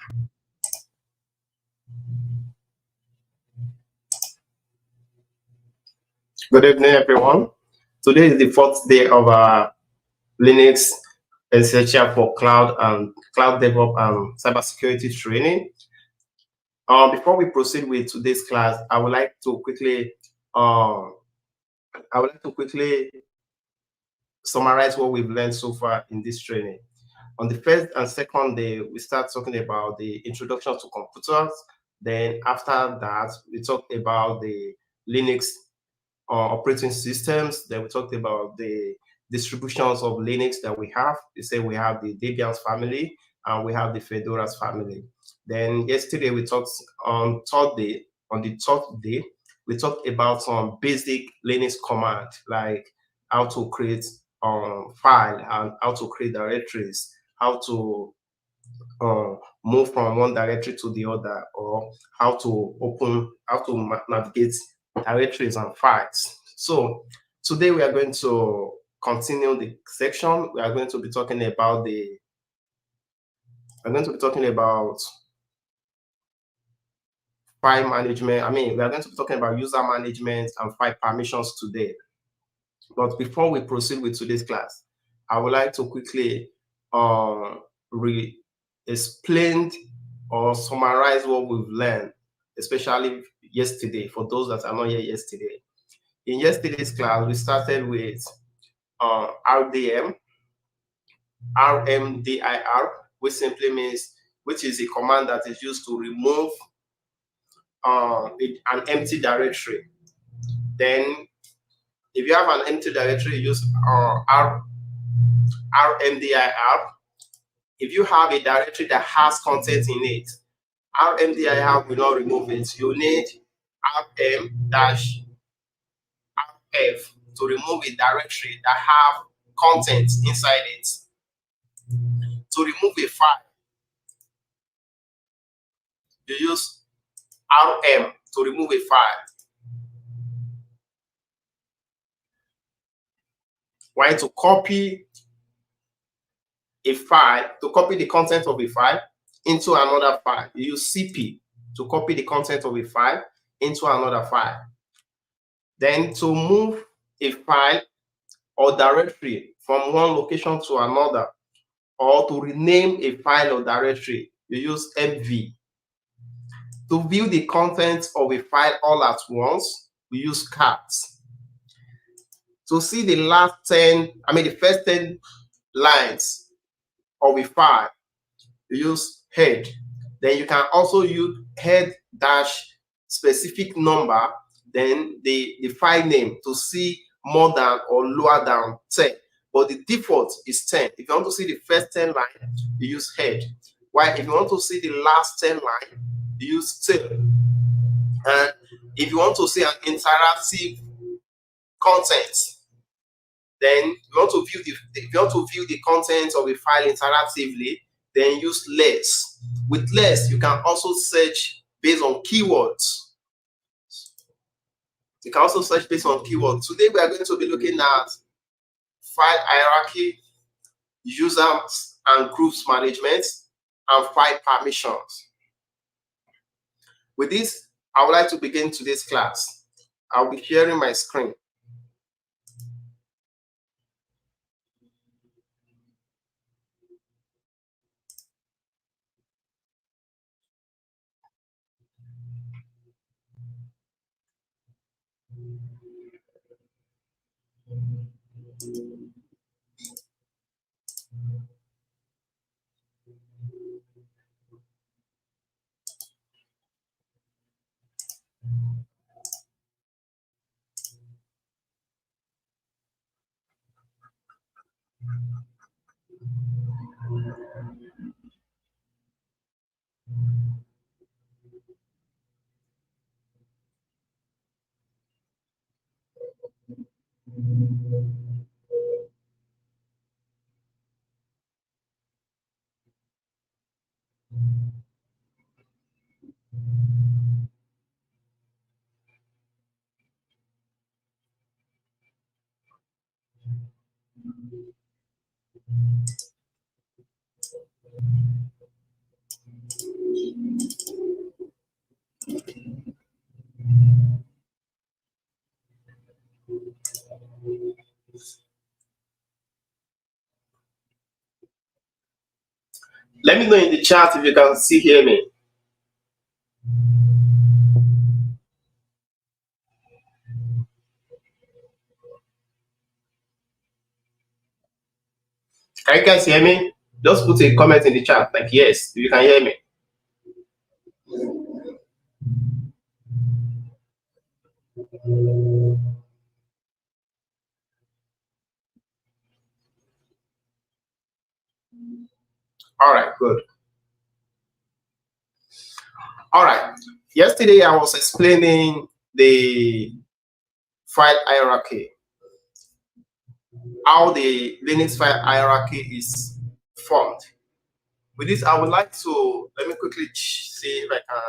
Good evening, everyone. Today is the fourth day of our Linux Essential for Cloud and Cloud DevOps and Cybersecurity training. Before we proceed with today's class, I would like to quickly summarize what we've learned so far in this training. On the first and second day, we start talking about the introduction to computers. Then after that, we talked about the Linux operating systems. Then we talked about the distributions of Linux that we have. We say we have the Debian's family and we have the Fedora's family. Then yesterday we talked on the third day, we talked about some basic Linux command, like how to create file and how to create directories, how to move from one directory to the other, or how to navigate directories and files. So today we are going to continue the section. We are going to be talking about file management. We are going to be talking about user management and file permissions today. But before we proceed with today's class, I would like to quickly explain or summarize what we've learned, especially yesterday, for those that are not here yesterday. In yesterday's class, we started with RMDIR, which is a command that is used to remove an empty directory. Then, if you have an empty directory, use RMDIR. If you have a directory that has content in it, RMDIR will not remove it. You need RM-RF to remove a directory that have content inside it. To remove a file, you use RM to remove a file. While to copy a file, to copy the content of a file into another file, you use CP to copy the content of a file into another file. Then to move a file or directory from one location to another, or to rename a file or directory, you use MV. To view the contents of a file all at once, we use cat. To see the the first 10 lines of a file, you use head. Then you can also use head dash specific number, then the file name, to see more than or lower than 10. But the default is 10. If you want to see the first 10 lines, you use head. While if you want to see the last 10 lines, you use tail. And if you want to see an interactive content, then if you want to view the content of a file interactively, then use less. With less, you can also search based on keywords. You can also search based on keywords. Today we are going to be looking at file hierarchy, users and groups management, and file permissions. With this, I would like to begin today's class. I'll be sharing my screen. Let me know in the chat if you can still hear me. Can you guys hear me? Just put a comment in the chat, like yes, if you can hear me. All right, good. All right. Yesterday I was explaining the file hierarchy, how the Linux file hierarchy is formed. With this, I would like to let me quickly see if I can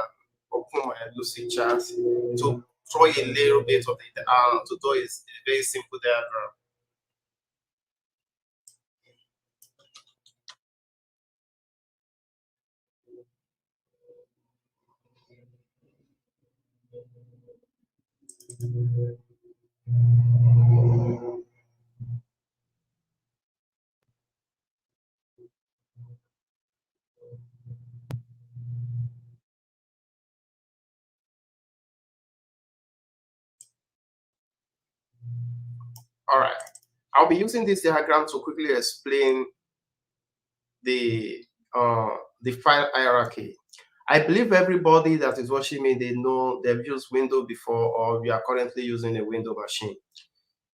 open my Lucy chart to throw a little bit of the to do a very simple diagram. All right, I'll be using this diagram to quickly explain the file hierarchy. I believe everybody that is watching me, they know they've used Windows before, or we are currently using a Windows machine.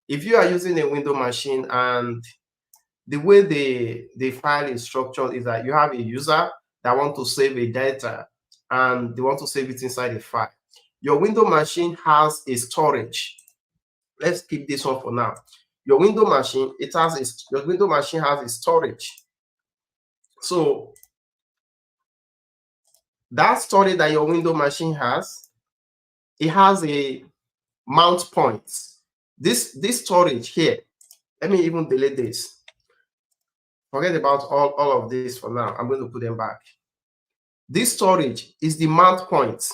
If you are using a Windows machine and the way the file is structured is that you have a user that want to save a data and they want to save it inside a file. Your Windows machine has a storage. Let's keep this one for now. Your Windows machine, your Windows machine has a storage. So that storage that your Windows machine has, it has a mount point. This storage here, let me even delete this. Forget about all of this for now. I'm going to put them back. This storage is the mount point,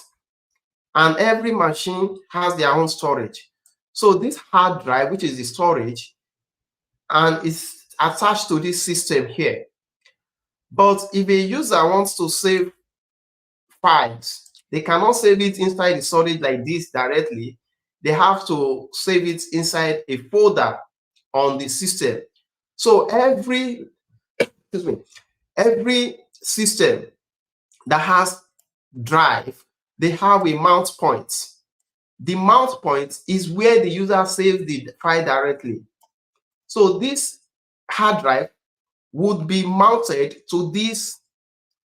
and every machine has their own storage. So this hard drive, which is the storage, and is attached to this system here. But if a user wants to save files, they cannot save it inside the storage like this directly. They have to save it inside a folder on the system. So every system that has drive, they have a mount point. The mount point is where the user saves the file directly. So this hard drive would be mounted to this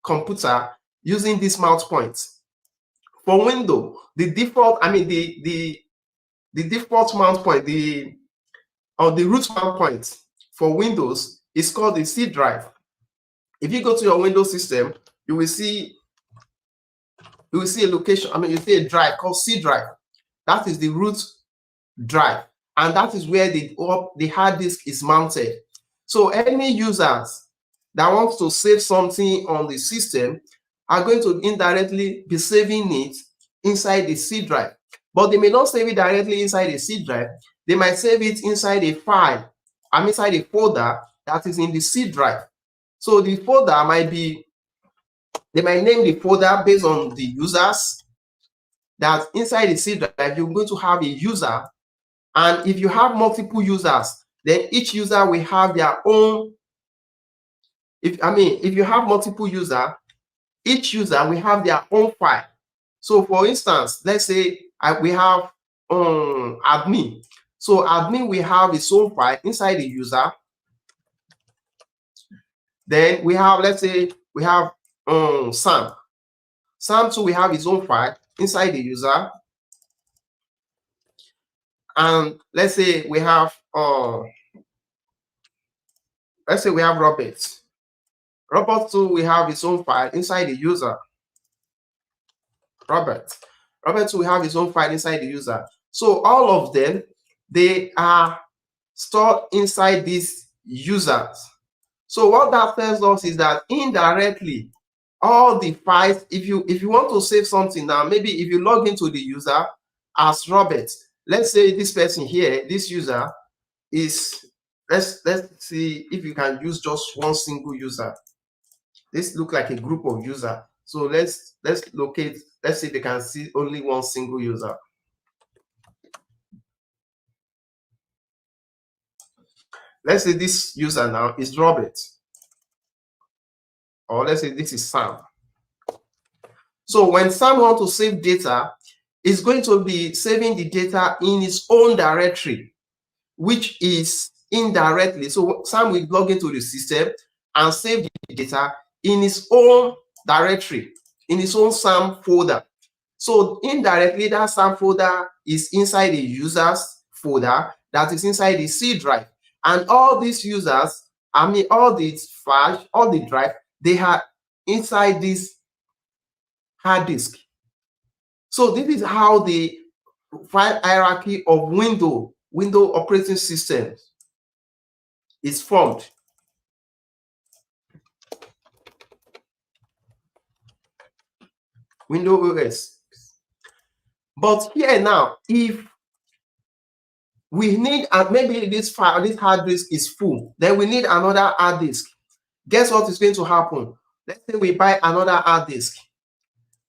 computer using this mount point. For Windows, the default, the default mount point, the root mount point for Windows is called the C drive. If you go to your Windows system, you will see a location, you see a drive called C drive. That is the root drive, and that is where the hard disk is mounted. So any users that want to save something on the system are going to indirectly be saving it inside the C drive. But they may not save it directly inside the C drive. They might save it inside a file, inside a folder that is in the C drive. So the folder they might name the folder based on the users. That inside the C drive, you're going to have a user. And if you have multiple users, then each user will have their own. If you have multiple users, each user will have their own file. So for instance, let's say we have admin. So admin will have its own file inside the user. Then we have, let's say we have Sam. Sam too will have his own file inside the user. And let's say we have Robert. Robert too will have his own file inside the user. Robert too will have his own file inside the user. So all of them, they are stored inside these users. So what that tells us is that indirectly, all the files, if you want to save something now, maybe if you log into the user as Robert, let's say this person here, this user is, let's see if you can use just one single user. This look like a group of users. So let's locate, let's see if they can see only one single user. Let's say this user now is Robert, or let's say this is Sam. So when Sam wants to save data, it's going to be saving the data in his own directory, which is indirectly. So Sam will log into the system and save the data in his own directory, in his own Sam folder. So indirectly, that Sam folder is inside the users folder that is inside the C drive. And all these users, I mean, all the flash, all the drive, they are inside this hard disk. So this is how the file hierarchy of Windows operating systems is formed. Windows OS. But here now, if we need, maybe this file, this hard disk is full, then we need another hard disk. Guess what is going to happen? Let's say we buy another hard disk.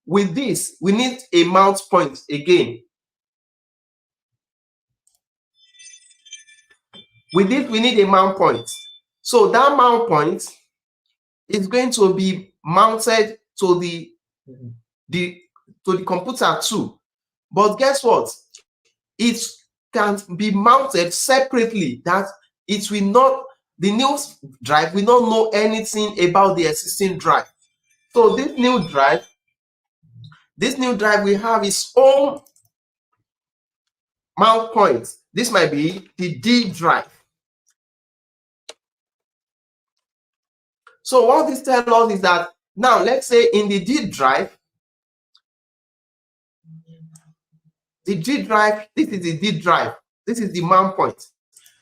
With this, we need a mount point again. With this, we need a mount point. So that mount point is going to be mounted to the computer too. But guess what? It can be mounted separately, that it will not, the new drive will not know anything about the existing drive. So this new drive will have its own mount point. This might be the D drive. So what this tells us is that now, let's say in the D drive, this is the D drive. This is the mount point.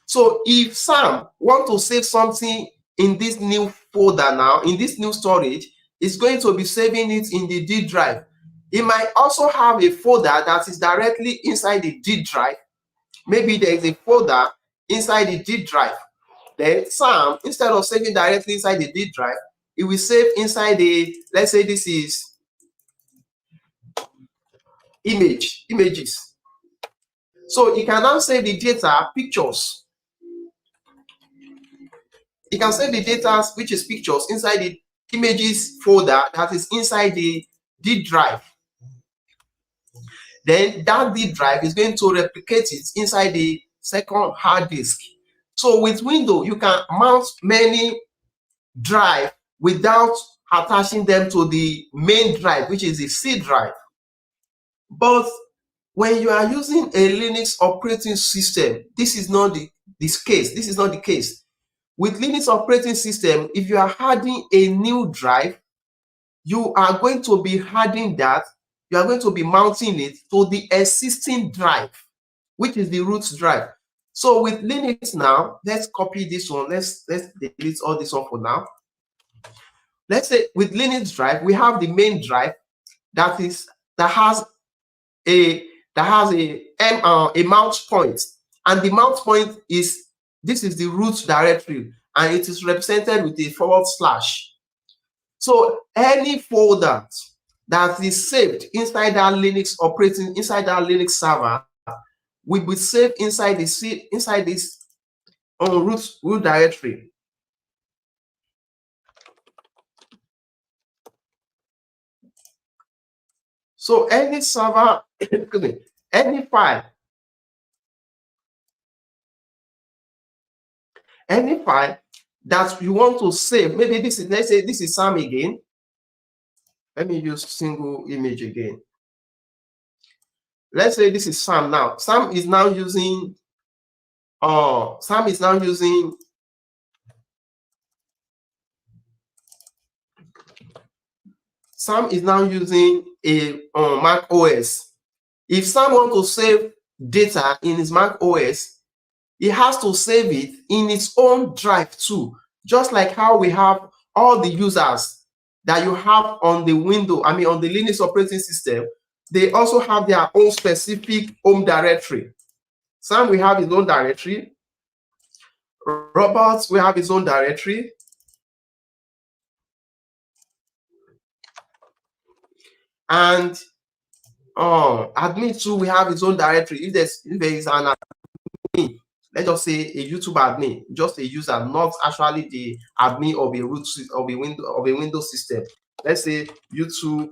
So if Sam wants to save something in this new folder now, in this new storage, it's going to be saving it in the D drive. It might also have a folder that is directly inside the D drive. Maybe there is a folder inside the D drive. Then Sam, instead of saving directly inside the D drive, it will save inside the, let's say this is images. So you can now save the data, pictures. You can save the data, which is pictures, inside the images folder that is inside the D drive. Then that D drive is going to replicate it inside the second hard disk. So with Windows, you can mount many drives without attaching them to the main drive, which is the C drive. But when you are using a Linux operating system, this is not the case. This is not the case. With Linux operating system, if you are adding a new drive, you are going to be adding that, you are going to be mounting it to the existing drive, which is the root drive. So with Linux now, let's copy this one. Let's delete all this one for now. Let's say with Linux drive, we have the main drive that has a mount point, and the mount point is, this is the root directory, and it is represented with a /. So any folder that is saved inside that Linux server will be saved inside this root directory. So any server, any file that you want to save, maybe this is, let's say this is Sam again. Let me use single image again. Let's say this is Sam now. Sam is now using a Mac OS. If Sam wants to save data in his Mac OS, he has to save it in its own drive too, just like how we have all the users that you have on the on the Linux operating system. They also have their own specific home directory. Sam will have his own directory. Robert will have his own directory. And admin too, we have its own directory. If there is an admin, let's just say a YouTube admin, just a user, not actually the admin of a root of a Windows system. Let's say YouTube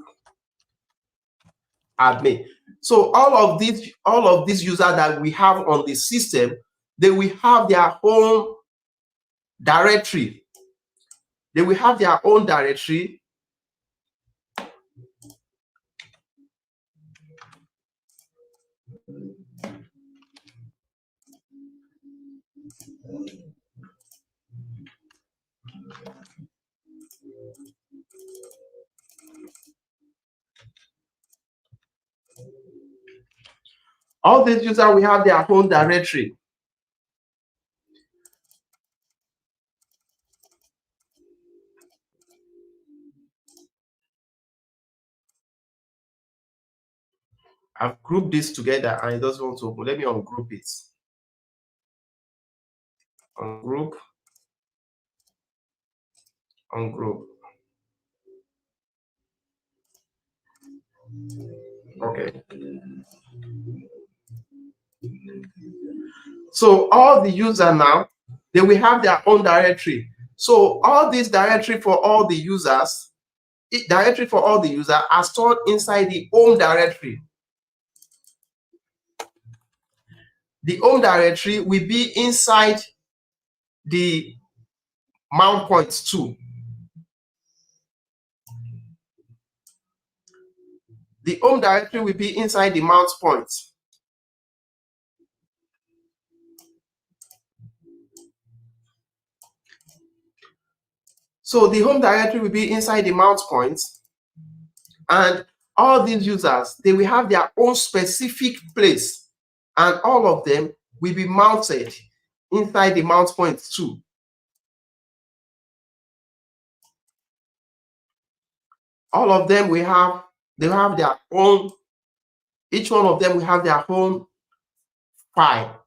admin. So all of these users that we have on the system, they will have their own directory. They will have their own directory. All these users will have their own directory. I've grouped this together and it doesn't want to open. Let me ungroup it. Ungroup. Ungroup. Okay. So all the user now, they will have their own directory. So all this directory for all the users, are stored inside the home directory. The home directory will be inside the mount points too. The home directory will be inside the mount points. So the home directory will be inside the mount points, and all these users, they will have their own specific place, and all of them will be mounted inside the mount points too. All of them will have their own, each one of them will have their own file,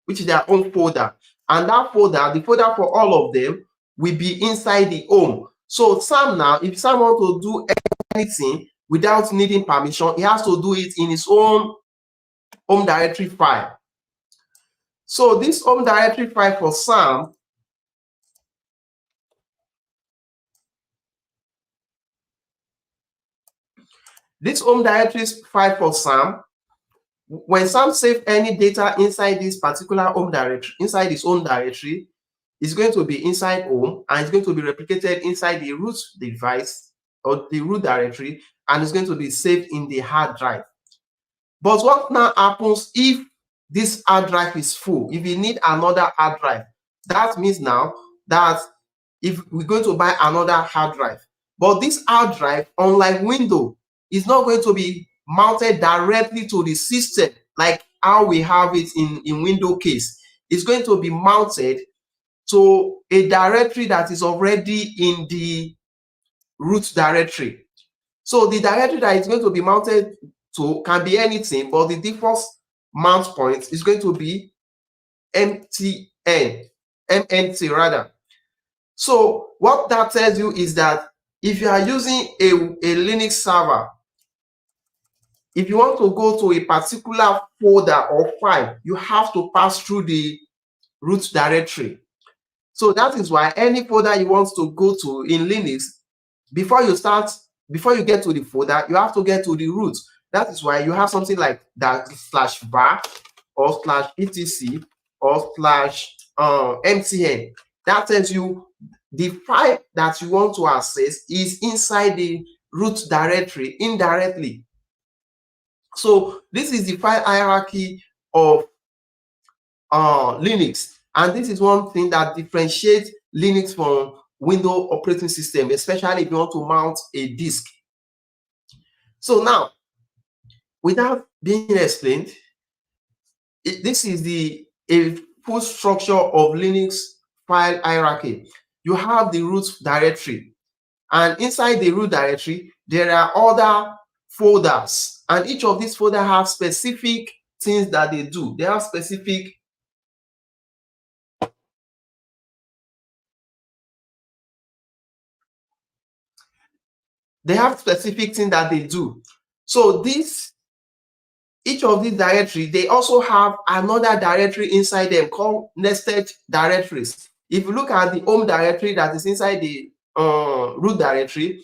which is their own folder. And that folder, the folder for all of them, will be inside the home. So Sam now, if Sam wants to do anything without needing permission, he has to do it in his own home directory file. So this home directory file for Sam, when Sam saves any data inside this particular home directory, inside his own directory, it's going to be inside home, and it's going to be replicated inside the root device or the root directory, and it's going to be saved in the hard drive. But what now happens if this hard drive is full? If you need another hard drive, that means now that if we're going to buy another hard drive, but this hard drive, unlike Windows, is not going to be mounted directly to the system like how we have it in Windows case. It's going to be mounted to a directory that is already in the root directory. So the directory that is going to be mounted to can be anything, but the default mount point is going to be MNT rather. So what that tells you is that if you are using a Linux server, if you want to go to a particular folder or file, you have to pass through the root directory. So that is why any folder you want to go to in Linux, before you get to the folder, you have to get to the root. That is why you have something like that /var or /etc or /mtn. That tells you the file that you want to access is inside the root directory indirectly. So this is the file hierarchy of Linux, and this is one thing that differentiates Linux from Windows operating system, especially if you want to mount a disk. So now, without being explained, this is a full structure of Linux file hierarchy. You have the root directory, and inside the root directory, there are other folders, and each of these folders have specific things that they do. They have specific things that they do. So each of these directories, they also have another directory inside them called nested directories. If you look at the home directory that is inside the root directory,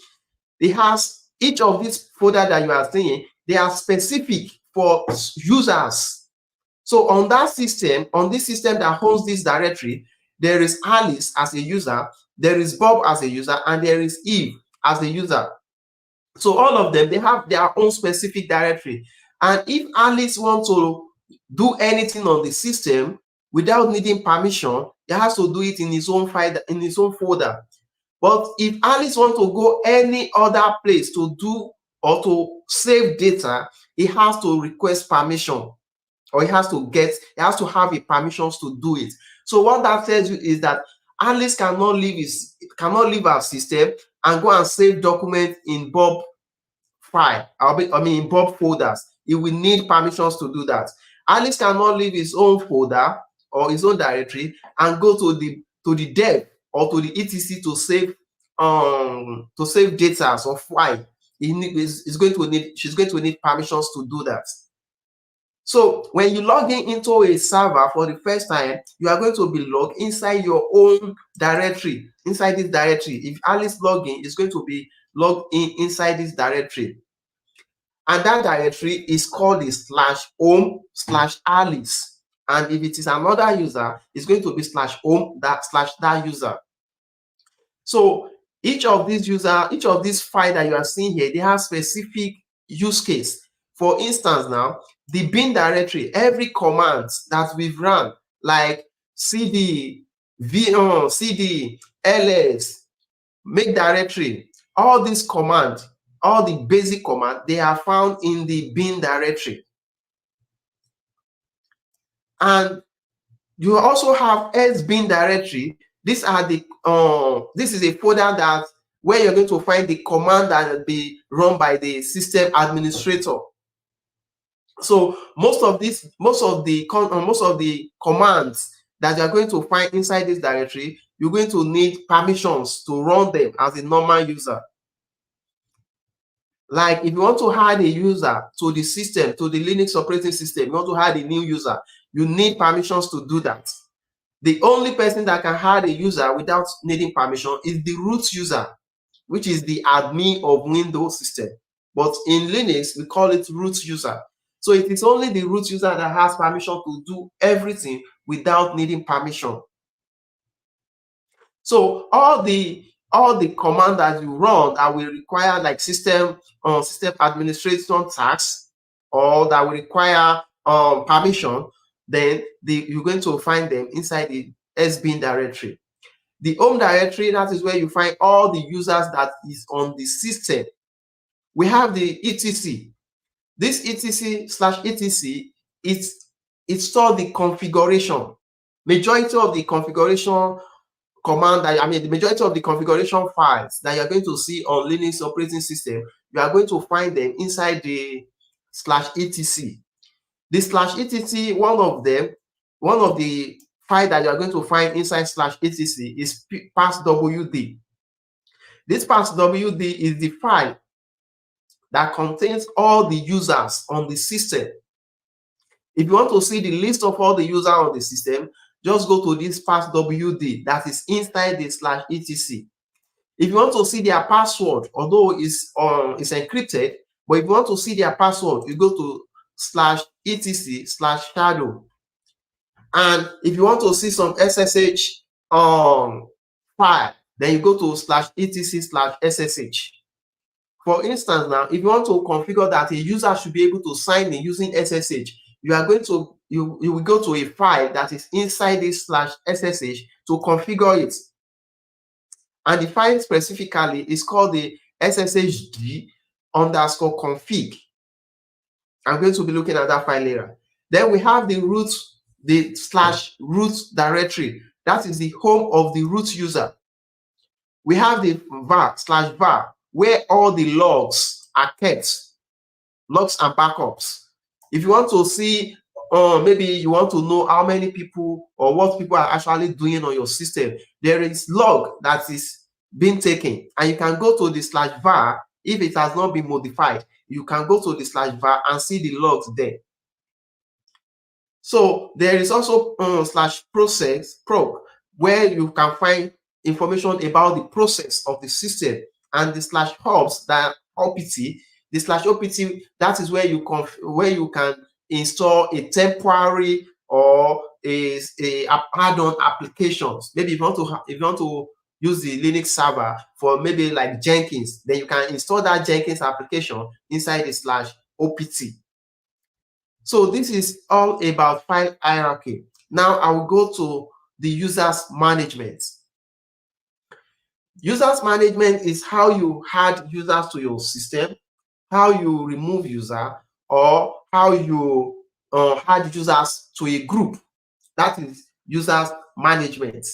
it has each of these folder that you are seeing, they are specific for users. So on that system, on this system that holds this directory, there is Alice as a user, there is Bob as a user, and there is Eve as a user. So all of them, they have their own specific directory. And if Alice wants to do anything on the system without needing permission, he has to do it in his own file, in his own folder. But if Alice wants to go any other place to do or to save data, he has to request permission, or he has to have a permissions to do it. So what that tells you is that Alice cannot leave our system and go and save documents in Bob file, in Bob folders. He will need permissions to do that. Alice cannot leave his own folder or his own directory and go to the dev or to the etc to save data or file. She's going to need permissions to do that. So when you log into a server for the first time, you are going to be logged inside your own directory. Inside this directory, if Alice login is going to be logged inside this directory, and that directory is called the /home/Alice. And if it is another user, it's going to be /home that user. So each of these file that you are seeing here, they have specific use case. For instance, now the bin directory, every command that we've run, like cd, cd, ls, make directory, all these commands, all the basic commands, they are found in the bin directory. And you also have sbin directory. These are the this is a folder that where you're going to find the command that will be run by the system administrator. So most of the commands that you're going to find inside this directory, you're going to need permissions to run them as a normal user. Like if you want to add a user to the system, to the Linux operating system, you want to add a new user, you need permissions to do that. The only person that can add a user without needing permission is the root user, which is the admin of Windows system. But in Linux, we call it root user. So it is only the root user that has permission to do everything without needing permission. So all the command that you run that will require like system administration tasks, or that will require permission, then you're going to find them inside the sbin directory. The home directory, that is where you find all the users that is on the system. We have the etc. This etc/etc, it stores the configuration. Majority of the configuration command the majority of the configuration files that you're going to see on Linux operating system, you are going to find them inside the /etc. The /etc, one of the file that you are going to find inside /etc is passwd. This passwd is the file that contains all the users on the system. If you want to see the list of all the users on the system, just go to this passwd that is inside the /etc. If you want to see their password, although it's encrypted, but if you want to see their password, you go to /etc/shadow. And if you want to see some SSH file, then you go to /etc/ssh. For instance, now, if you want to configure that a user should be able to sign in using SSH, you will go to a file that is inside this /ssh to configure it. And the file specifically is called the sshd_config. I'm going to be looking at that file later. Then we have the root directory. That is the home of the root user. We have the var where all the logs are kept, logs and backups. If you want to see, maybe you want to know how many people or what people are actually doing on your system, there is log that is being taken, and you can go to the /var If it has not been modified, you can go to the /var and see the logs there. So there is also /process proc, where you can find information about the process of the system, and the /hubs, that opt, the /opt, that is where you can install a temporary or a add-on applications. Maybe if you want to use the Linux server for maybe like Jenkins, then you can install that Jenkins application inside the /opt. So this is all about file hierarchy. Now I will go to the users management. Users management is how you add users to your system, how you remove user, or how you add users to a group. That is users management.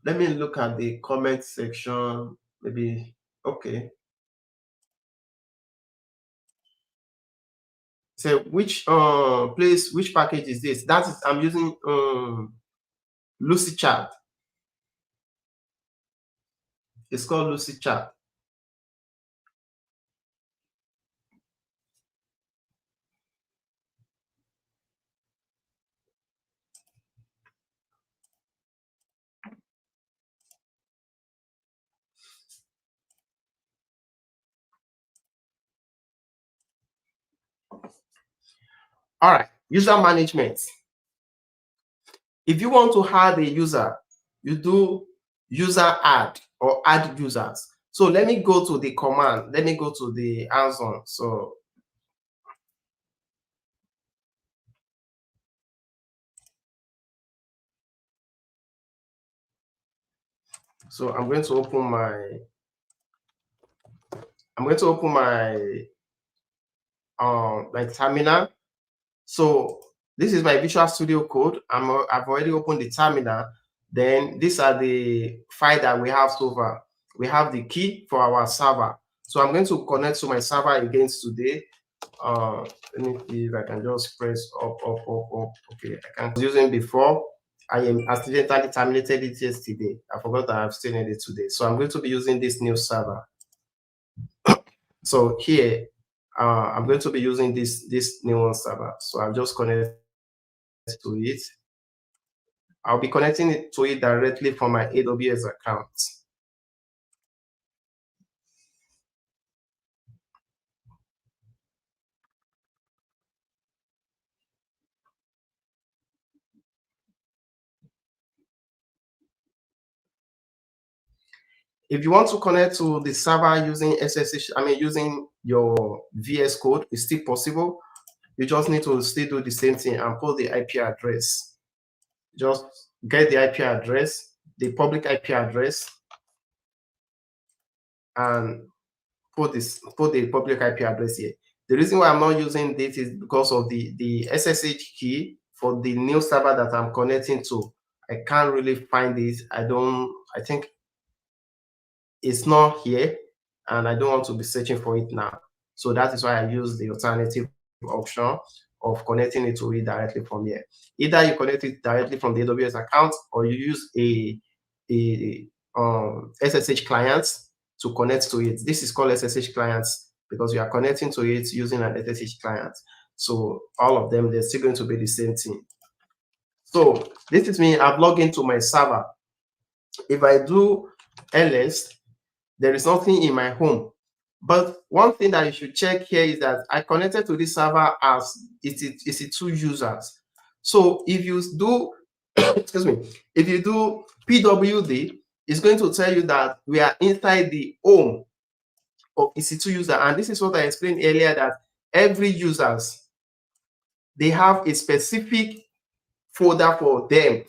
Let me look at the comment section. Maybe okay. So which which package is this? That is, I'm using Lucy Chat. It's called Lucy Chat. All right, user management. If you want to add a user, you do user add or add users. So let me go to the command. Let me go to the hands-on. So I'm going to open my terminal. So this is my Visual Studio Code. I've already opened the terminal. Then these are the file that we have so far. We have the key for our server. So I'm going to connect to my server again today. Let me see if I can just press up. Okay, I can using before. I accidentally terminated it yesterday. I forgot that I've still needed it today. So I'm going to be using this new server. So here, I'm going to be using this new one server. So I'll just connect to it. I'll be connecting it to it directly from my AWS account. If you want to connect to the server using SSH, using your VS Code, it's still possible. You just need to still do the same thing and put the IP address. Just get the IP address, the public IP address, and put the public IP address here. The reason why I'm not using this is because of the SSH key for the new server that I'm connecting to. I can't really find it. I think it's not here, and I don't want to be searching for it now. So that is why I use the alternative option of connecting it to it directly from here. Either you connect it directly from the AWS account, or you use a SSH client to connect to it. This is called SSH clients because you are connecting to it using an SSH client. So all of them, they're still going to be the same thing. So this is me. I've logged into my server. If I do ls, there is nothing in my home. But one thing that you should check here is that I connected to this server as EC2 users. So if you do, excuse me, if you do pwd, it's going to tell you that we are inside the home of EC2 user. And this is what I explained earlier, that every users, they have a specific folder for them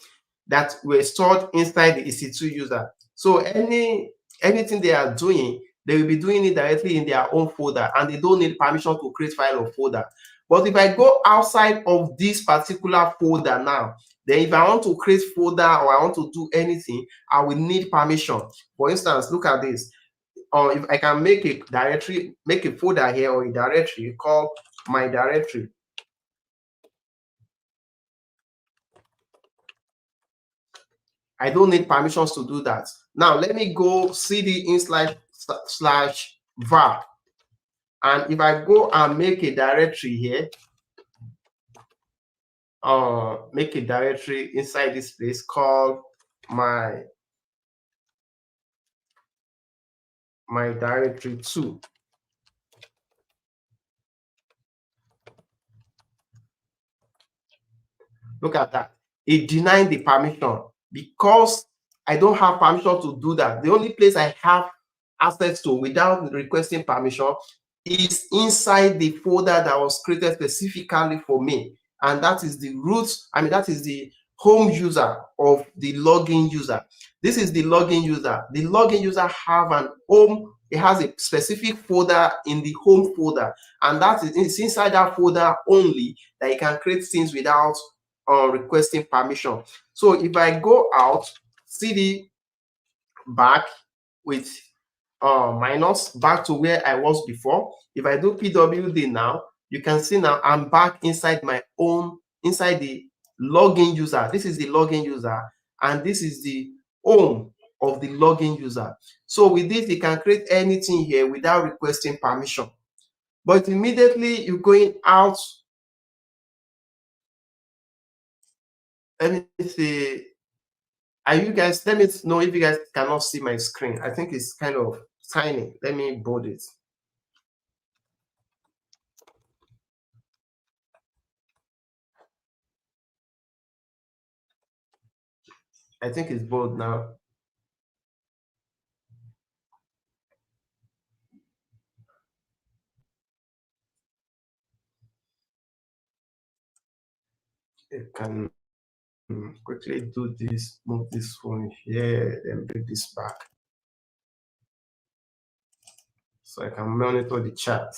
that were stored inside the EC2 user. So anything they are doing, they will be doing it directly in their own folder, and they don't need permission to create file or folder. But if I go outside of this particular folder now, then if I want to create folder or I want to do anything, I will need permission. For instance, look at this. If I can make a directory, make a folder here or a directory called my directory. I don't need permissions to do that. Now let me go cd in slash var, and if I go and make a directory here, make a directory inside this place called my directory 2. Look at that. It denied the permission because I don't have permission to do that. The only place I have access to without requesting permission is inside the folder that was created specifically for me. And that is the root, that is the home user of the login user. This is the login user. The login user have an home, it has a specific folder in the home folder, and that is it's inside that folder only that you can create things without requesting permission. So if I go out, cd back with minus back to where I was before. If I do pwd now, you can see now I'm back inside my own, inside the login user. This is the login user, and this is the home of the login user. So with this, you can create anything here without requesting permission. But immediately you're going out, let me see. Are you guys, let me know if you guys cannot see my screen. I think it's kind of tiny. Let me bold it. I think it's bold now. I can quickly do this, move this phone here, and bring this back, so I can monitor the chat.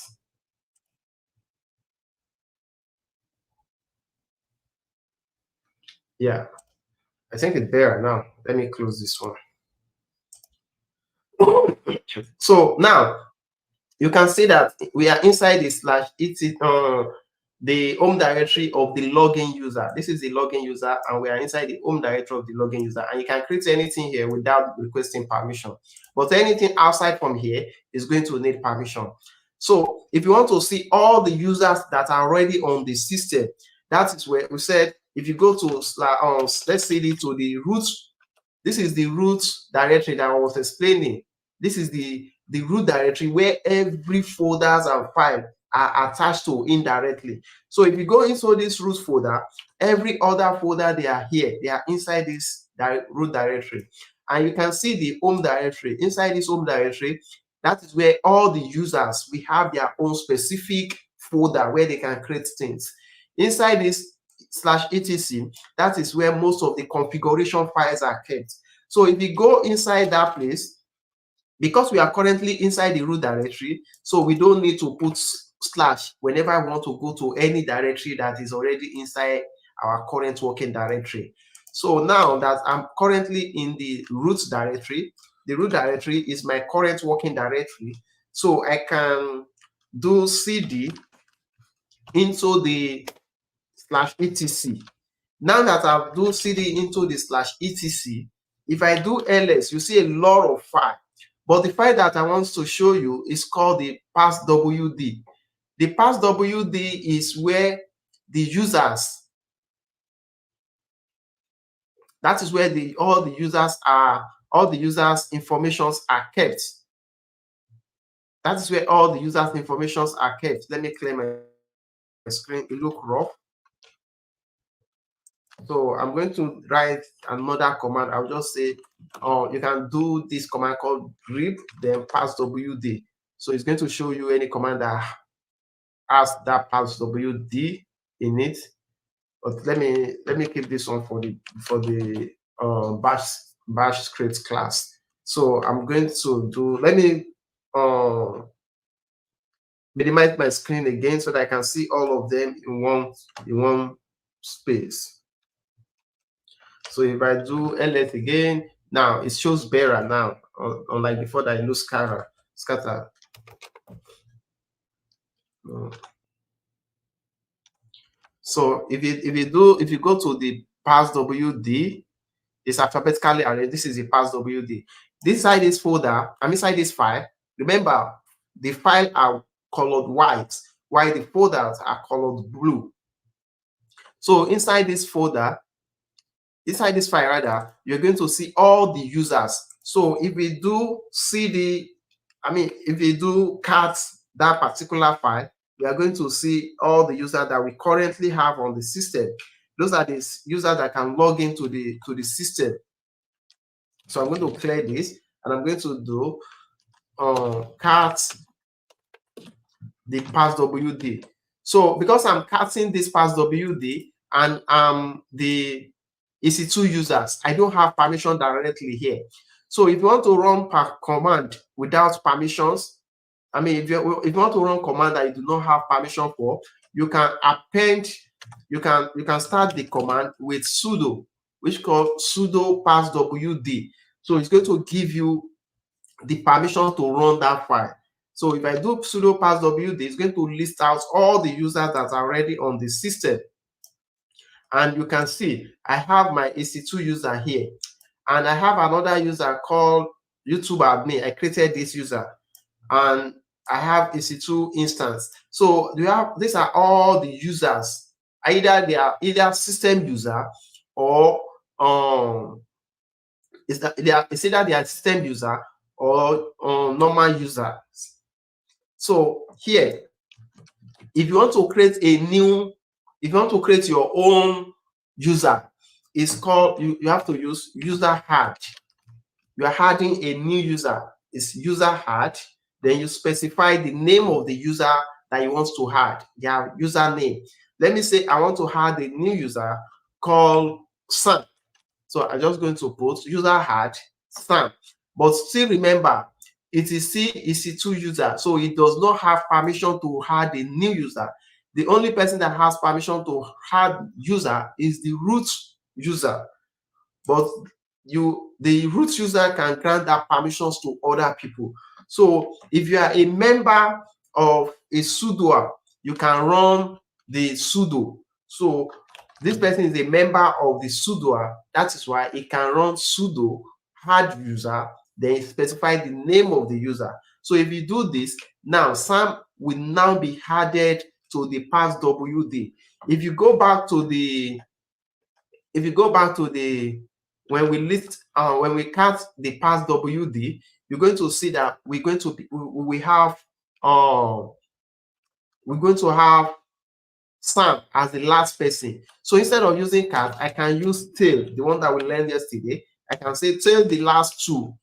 Yeah, I think it's better now. Let me close this one. So now you can see that we are inside the slash the home directory of the login user. This is the login user, and we are inside the home directory of the login user. And you can create anything here without requesting permission. But anything outside from here is going to need permission. So if you want to see all the users that are already on the system, that is where we said, if you go to let's say to the root, this is the root directory that I was explaining. This is the root directory where every folders and file are attached to indirectly. So if you go into this root folder, every other folder they are here, they are inside this root directory. And you can see the home directory. Inside this home directory, that is where all the users, we have their own specific folder where they can create things. Inside this /etc, that is where most of the configuration files are kept. So if you go inside that place, because we are currently inside the root directory, so we don't need to put slash whenever I want to go to any directory that is already inside our current working directory. So now that I'm currently in the root directory, the root directory is my current working directory. So I can do cd into the /etc. Now that I've do cd into the /etc, if I do ls, you see a lot of file. But the file that I want to show you is called the passwd. The passwd is where the users, that is where all the users' informations are kept. That is where all the users' informations are kept. Let me clear my screen. It look rough. So I'm going to write another command. I'll just say, you can do this command called grep, then passwd. So it's going to show you any command that has that passwd in it. But let me keep this one for the bash script class. So I'm going to do, let me minimize my screen again so that I can see all of them in one space. So if I do ls again, now it shows better now, unlike before that it looks scattered. So if you go to the passwd, It's alphabetically arranged. This is the passwd. Inside this folder, I'm inside this file. Remember, the file are colored white, while the folders are colored blue. So inside this folder, inside this file rather, you're going to see all the users. So if we do cd, if we do cat that particular file, we are going to see all the users that we currently have on the system. Those are the users that can log into the system. So I'm going to clear this, and I'm going to do cat the passwd. So because I'm catching this passwd and the EC2 users, I don't have permission directly here. So if you want to run per command without permissions, if you want to run command that you do not have permission for, you can append, you can start the command with sudo, which called sudo passwd. So it's going to give you the permission to run that file. So if I do sudo passwd, it's going to list out all the users that are already on the system. And you can see I have my EC2 user here, and I have another user called YouTube admin. I created this user, and I have EC2 instance. So these are all the users. Either they are either system user or it's either they are system user or normal users. So here, if you want to create your own user, it's called, you have to use user add. You are adding a new user. It's user add. Then you specify the name of the user that you want to add, their username. Let me say I want to add a new user called Sam. So I'm just going to put user add Sam. But still remember, it is still EC2 user, so it does not have permission to add a new user. The only person that has permission to add user is the root user. But the root user can grant that permissions to other people. So if you are a member of a sudo, you can run the sudo. So this person is a member of the sudo. That is why it can run sudo add user, then specify the name of the user. So if you do this, now Sam will now be added to the passwd. If you go back to the when we count the passwd, you're going to see that we're going to have Sam as the last person. So instead of using cat, I can use tail, the one that we learned yesterday. I can say tail the last two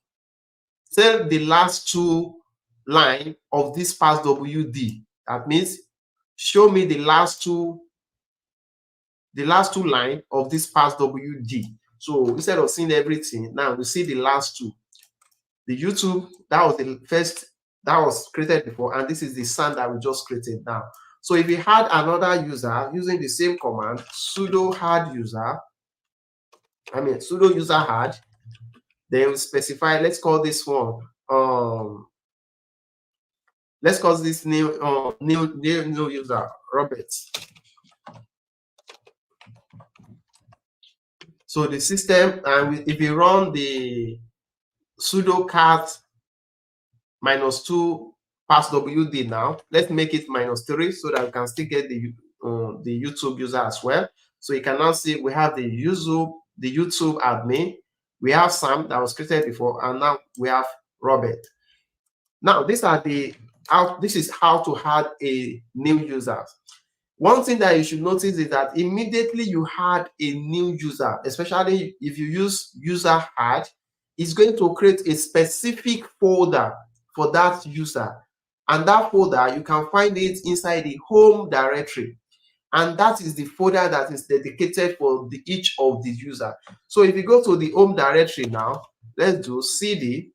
line of this passwd. That means show me the last two line of this passwd. So instead of seeing everything, now we see the last two. The YouTube, that was the first that was created before, and this is the Sam that we just created now. So if we had another user using the same command, sudo add user, sudo user add, then we specify, let's call this one let's call this new user Robert. So the system, and if you run the sudo cat -2 passwd now, let's make it -3 so that we can still get the YouTube user as well. So you can now see we have the YouTube admin, we have Sam that was created before, and now we have Robert. Now this is how to add a new user. One thing that you should notice is that immediately you add a new user, especially if you use user add, it's going to create a specific folder for that user. And that folder, you can find it inside the home directory. And that is the folder that is dedicated for each of the user. So if you go to the home directory now, let's do cd.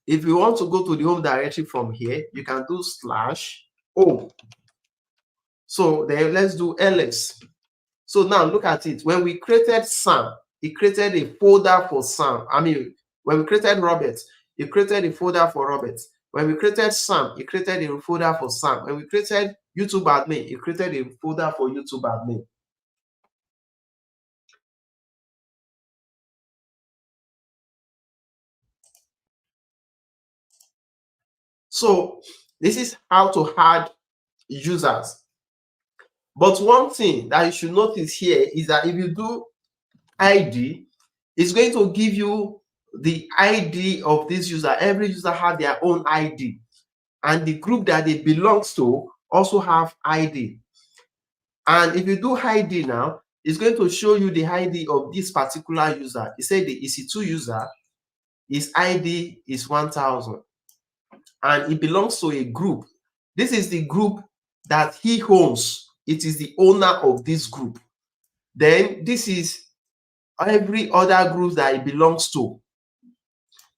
If you want to go to the home directory from here, you can do /home. So then let's do ls. So now look at it. When we created Sam, it created a folder for Sam. When we created Robert, it created a folder for Robert. When we created Sam, it created a folder for Sam. When we created YouTube admin, it created a folder for YouTube admin. So this is how to add users. But one thing that you should notice here is that if you do ID, it's going to give you the ID of this user. Every user has their own ID, and the group that they belong to also have ID. And if you do ID now, it's going to show you the ID of this particular user. It said the EC2 user, his ID is 1000, and it belongs to a group. This is the group that he owns. It is the owner of this group. Then this is every other group that it belongs to.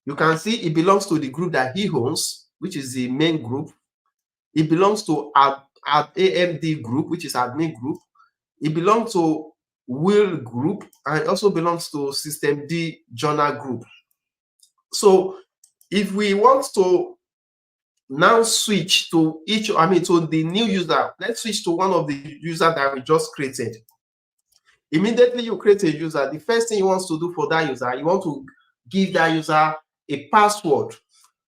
You can see it belongs to the group that he owns, which is the main group. It belongs to AMD group, which is admin group. It belongs to Will group, and it also belongs to System D journal group. So if we want to now switch to to the new user, let's switch to one of the users that we just created. Immediately you create a user, the first thing you want to do for that user, you want to give that user a password.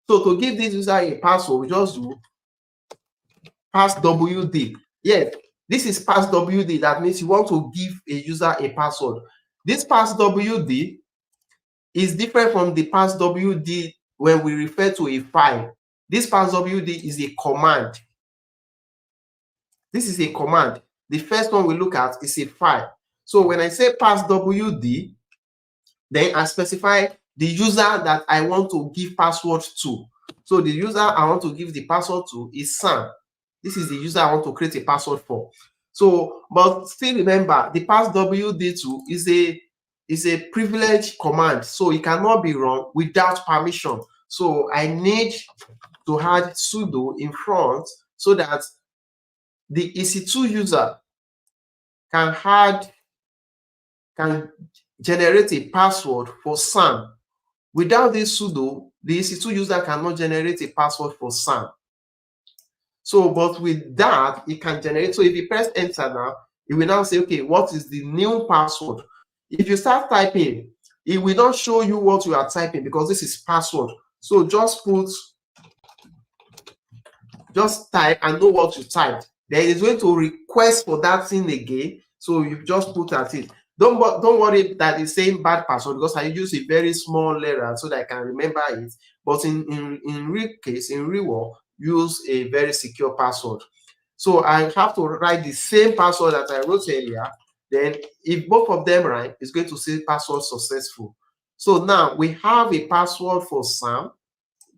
So to give this user a password, we just do passwd. Yes, this is passwd. That means you want to give a user a password. This passwd is different from the passwd when we refer to a file. This passwd is a command. This is a command. The first one we look at is a file. So when I say passwd, then I specify the user that I want to give password to. So the user I want to give the password to is Sam. This is the user I want to create a password for. So, but still remember, the passwd2 is a privileged command, so it cannot be run without permission. So I need to add sudo in front so that the EC2 user can generate a password for Sam. Without this sudo, the EC2 user cannot generate a password for Sam. So, but with that, it can generate. So if you press enter now, it will now say, okay, what is the new password? If you start typing, it will not show you what you are typing because this is password. So just type and know what you typed. Then it's going to request for that thing again. So you just put at it. Don't worry that it's saying bad password because I use a very small letter so that I can remember it. But in real case, in real world, use a very secure password. So I have to write the same password that I wrote earlier. Then if both of them right, it's going to say password successful. So now we have a password for Sam,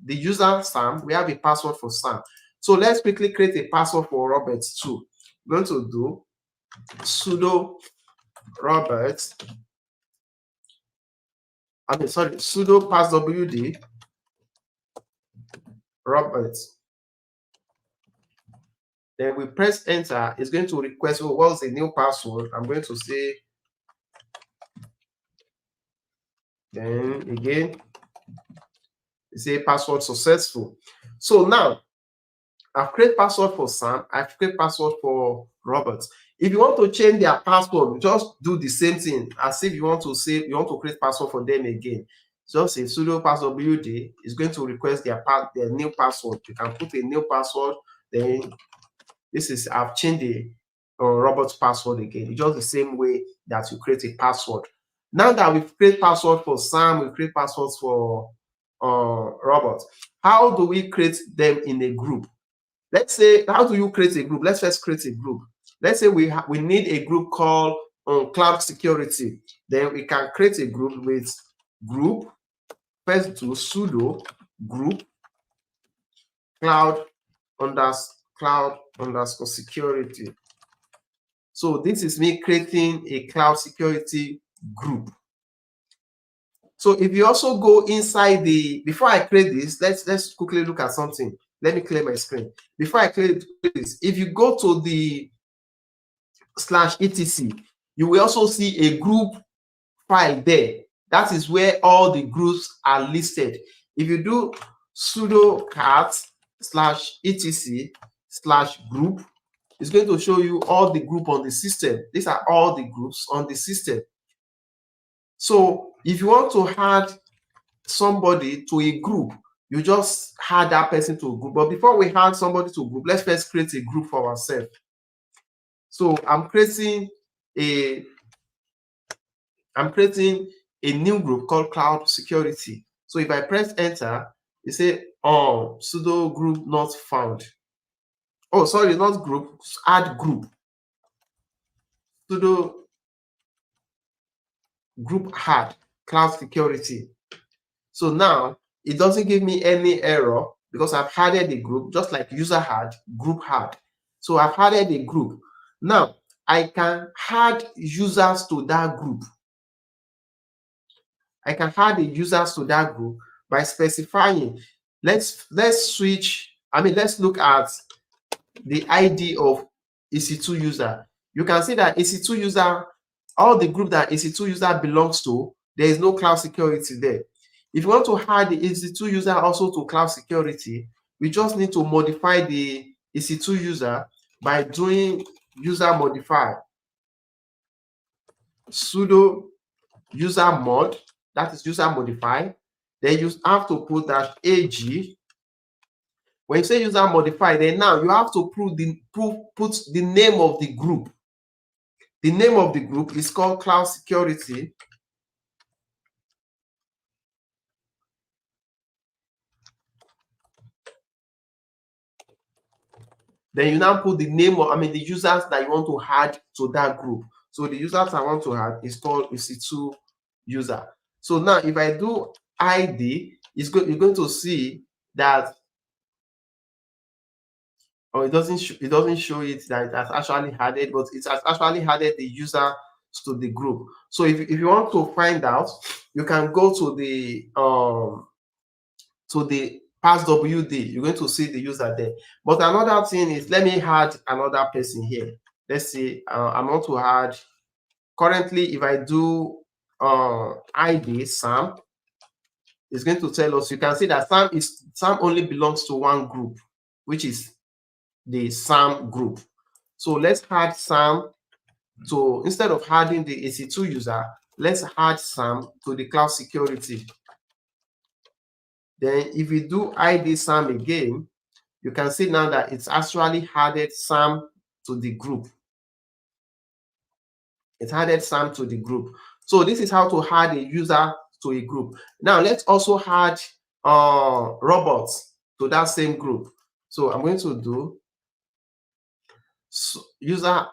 the user Sam. We have a password for Sam. So let's quickly create a password for Robert too. We're going to do sudo sudo passwd Robert. Then we press enter. It's going to request, oh, what's the new password? I'm going to say, then again, say password successful. So now I've created password for Sam, I've created password for Robert. If you want to change their password, just do the same thing as if you want to create password for them again. Just say sudo passwd is going to request their new password. You can put a new password. Then this is, I've changed the Robert's password again. It's just the same way that you create a password. Now that we've created password for Sam, we create passwords for Robert. How do we create them in a group? Let's say, how do you create a group? Let's first create a group. Let's say we need a group called cloud security. Then we can create a group with group. First do sudo group cloud underscore security. So this is me creating a cloud security group. So if you also go inside before I create this, let's quickly look at something. Let me clear my screen. Before I create this, if you go to the /etc, you will also see a group file there. That is where all the groups are listed. If you do sudo cat /etc/group, it's going to show you all the group on the system. These are all the groups on the system. So if you want to add somebody to a group, you just add that person to a group. But before we add somebody to a group, let's first create a group for ourselves. So I'm creating a new group called Cloud Security. So if I press enter, it say, oh, sudo group not found. Oh, sorry, not group, add group. Sudo group add Cloud Security. So now it doesn't give me any error because I've added a group, just like user had, group had. So I've added a group. Now I can add users to that group. I can add the users to that group by specifying. Let's switch. Let's look at the ID of EC2 user. You can see that EC2 user, all the group that EC2 user belongs to, there is no cloud security there. If you want to add the EC2 user also to cloud security, we just need to modify the EC2 user by doing user modify sudo user mod, that is user modify. Then you have to put that AG. When you say user modify, then now you have to put the name of the group. The name of the group is called Cloud Security. Then you now put the name of, the users that you want to add to that group. So the users I want to add is called EC2 user. So now if I do ID, you're going to see that it doesn't show it that it has actually added, but it has actually added the user to the group. So if you want to find out, you can go to the passwd. You're going to see the user there. But another thing is, let me add another person here. Let's see. I want to add. Currently, if I do ID Sam, it's going to tell us. You can see that Sam only belongs to one group, which is the Sam group. So let's add Sam to, instead of adding the EC2 user, let's add Sam to the cloud security. Then if we do ID Sam again, you can see now that it's actually added Sam to the group. It added Sam to the group. So this is how to add a user to a group. Now let's also add robots to that same group. So I'm going to do user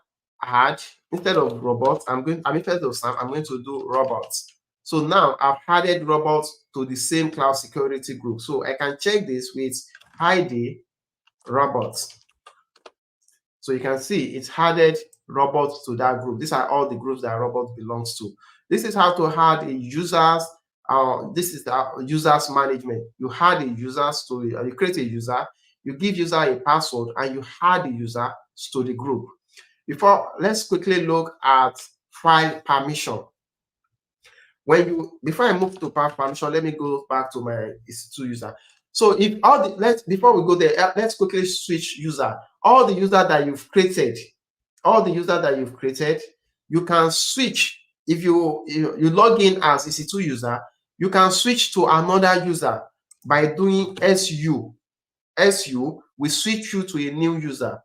add, instead of robots, instead of Sam, I'm going to do robots. So now I've added robots to the same cloud security group. So I can check this with ID robots. So you can see it's added robots to that group. These are all the groups that robot belongs to. This is how to add a users. This is the users management. You add a users to you create a user, you give user a password, and you add the user to the group. Let's quickly look at file permission. Before I move to file permission, let me go back to my EC2 user. So before we go there, let's quickly switch user. All the users that you've created, you can switch. If you log in as EC2 user, you can switch to another user by doing SU. SU will switch you to a new user.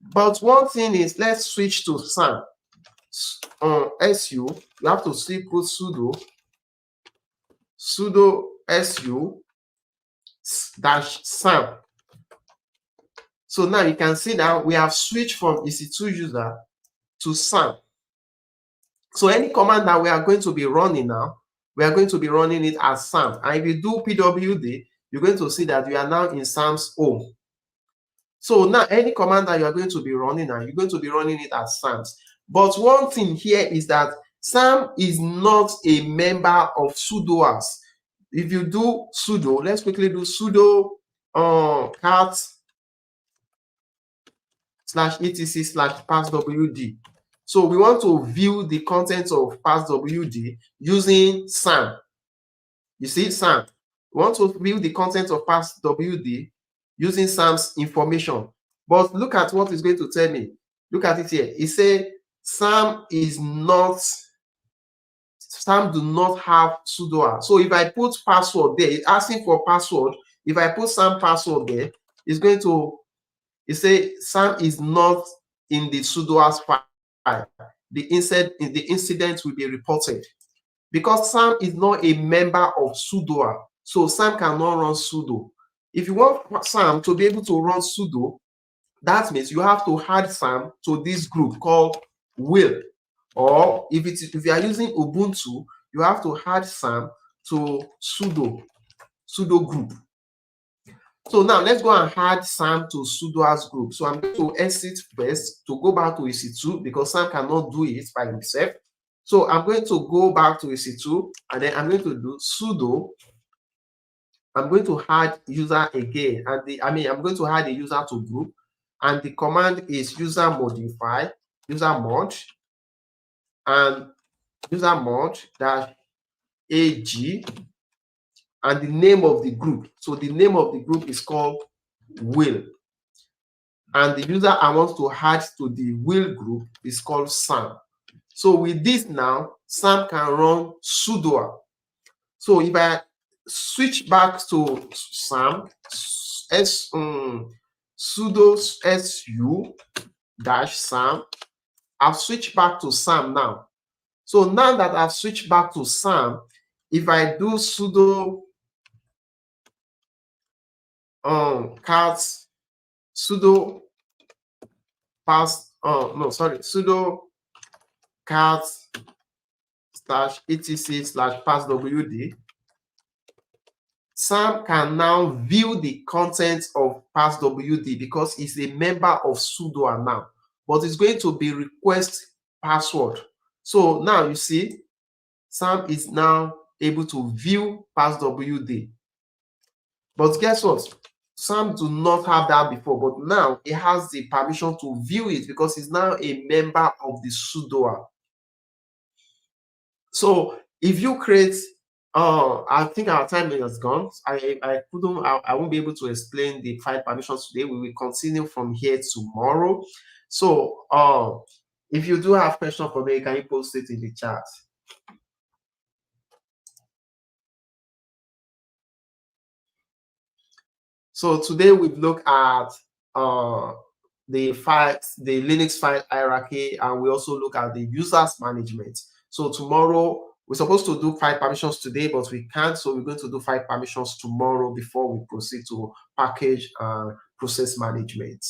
But one thing is, let's switch to SAM. On SU, you have to still put sudo SU -SAM. So now you can see that we have switched from EC2 user to SAM. So any command that we are going to be running now, we are going to be running it as SAM. And if you do pwd, you're going to see that we are now in SAM's home. So now any command that you are going to be running now, you're going to be running it as SAM's. But one thing here is that SAM is not a member of sudoers. If you do sudo, let's quickly do sudo cat /etc/passwd. So we want to view the contents of passwd using SAM. You see, SAM. We want to view the contents of passwd using SAM's information. But look at what it's going to tell me. Look at it here. It says SAM do not have sudoer. So if I put password there, it's asking for password. If I put SAM password there, it's going to, it say SAM is not in the sudoers file. The incident will be reported. Because SAM is not a member of sudoer, so SAM cannot run sudo. If you want SAM to be able to run sudo, that means you have to add SAM to this group called will. Or if you are using Ubuntu, you have to add SAM to sudo group. So now let's go and add SAM to sudoers group. So I'm going to exit first to go back to EC2 because SAM cannot do it by himself. So I'm going to go back to EC2 and then I'm going to do sudo. I'm going to add user again, and I'm going to add a user to group, and the command is user modify, user mod, and user mod dash ag, and the name of the group. So the name of the group is called will, and the user I want to add to the will group is called SAM. So with this now, SAM can run sudo. So if I switch back to SAM, sudo su dash SAM, I've switched back to SAM now. So now that I've switched back to SAM, if I do sudo cat sudo pass sudo cat /etc/passwd, SAM can now view the contents of passwd because it's a member of sudo now, but it's going to be request password. So now you see SAM is now able to view passwd. But guess what? SAM do not have that before, but now it has the permission to view it because it's now a member of the sudo. So if you create, I think our time has gone. I won't be able to explain the file permissions today. We will continue from here tomorrow. So if you do have questions for me, can you post it in the chat? So today we've looked at the Linux file hierarchy, and we also look at the users management. So tomorrow we're supposed to do file permissions today, but we can't. So we're going to do file permissions tomorrow before we proceed to package and process management.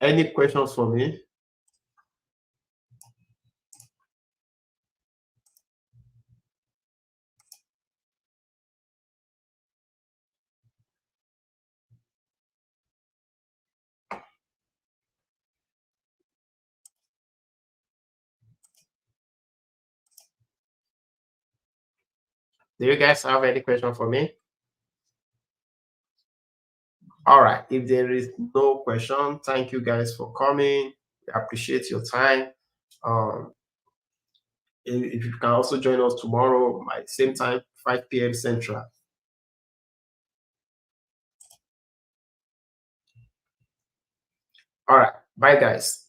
Any questions for me? Do you guys have any question for me? All right. If there is no question, thank you guys for coming. I appreciate your time. If you can also join us tomorrow at same time, 5 p.m. Central. All right. Bye, guys.